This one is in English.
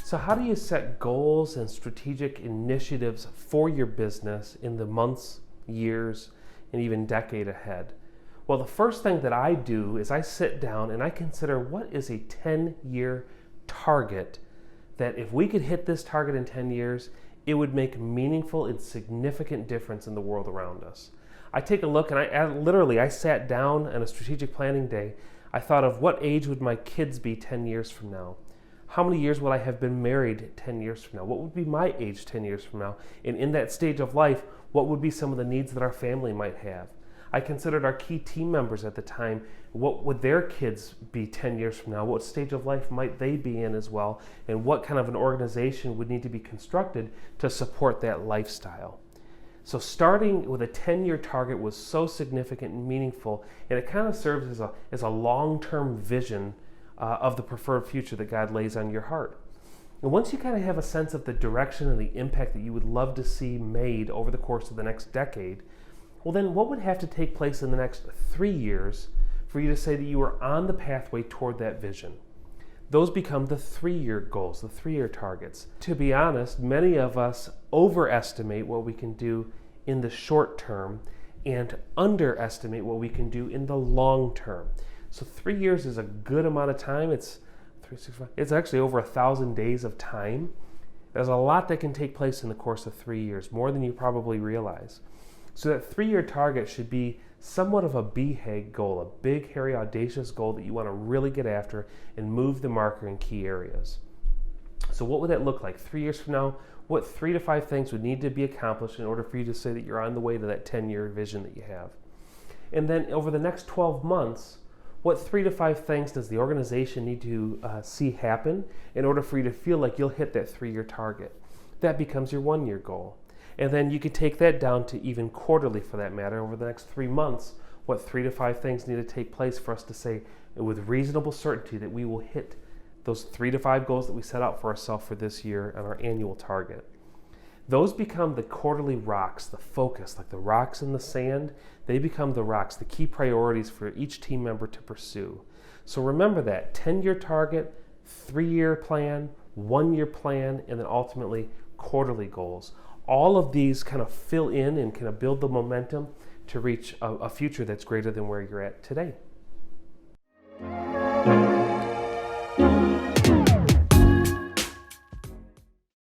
So how do you set goals and strategic initiatives for your business in the months, years, and even decade ahead? Well, the first thing that I do is I sit down and I consider what is a 10-year target that if we could hit this target in 10 years, it would make meaningful and significant difference in the world around us. I take a look and I sat down on a strategic planning day. I thought of what age would my kids be 10 years from now? How many years would I have been married 10 years from now? What would be my age 10 years from now? And in that stage of life, what would be some of the needs that our family might have? I considered our key team members at the time. What would their kids be 10 years from now? What stage of life might they be in as well? And what kind of an organization would need to be constructed to support that lifestyle? So starting with a 10-year target was so significant and meaningful, and it kind of serves as a long-term vision of the preferred future that God lays on your heart. And once you kind of have a sense of the direction and the impact that you would love to see made over the course of the next decade, well then what would have to take place in the next 3 years for you to say that you are on the pathway toward that vision? Those become the 3-year goals, the 3-year targets. To be honest, many of us overestimate what we can do in the short term and underestimate what we can do in the long term. So 3 years is a good amount of time. It's actually over 1,000 days of time. There's a lot that can take place in the course of 3 years, more than you probably realize. So that 3-year target should be somewhat of a BHAG goal, a big, hairy, audacious goal that you want to really get after and move the marker in key areas. So what would that look like? 3 years from now, what 3 to 5 things would need to be accomplished in order for you to say that you're on the way to that 10-year vision that you have? And then over the next 12 months, what 3 to 5 things does the organization need to see happen in order for you to feel like you'll hit that 3-year target? That becomes your 1-year goal. And then you could take that down to even quarterly for that matter. Over the next 3 months, what 3 to 5 things need to take place for us to say with reasonable certainty that we will hit those 3 to 5 goals that we set out for ourselves for this year on our annual target. Those become the quarterly rocks, the focus, like the rocks in the sand. They become the rocks, the key priorities for each team member to pursue. So remember that 10-year target, 3-year plan, 1-year plan, and then ultimately quarterly goals. All of these kind of fill in and kind of build the momentum to reach a future that's greater than where you're at today.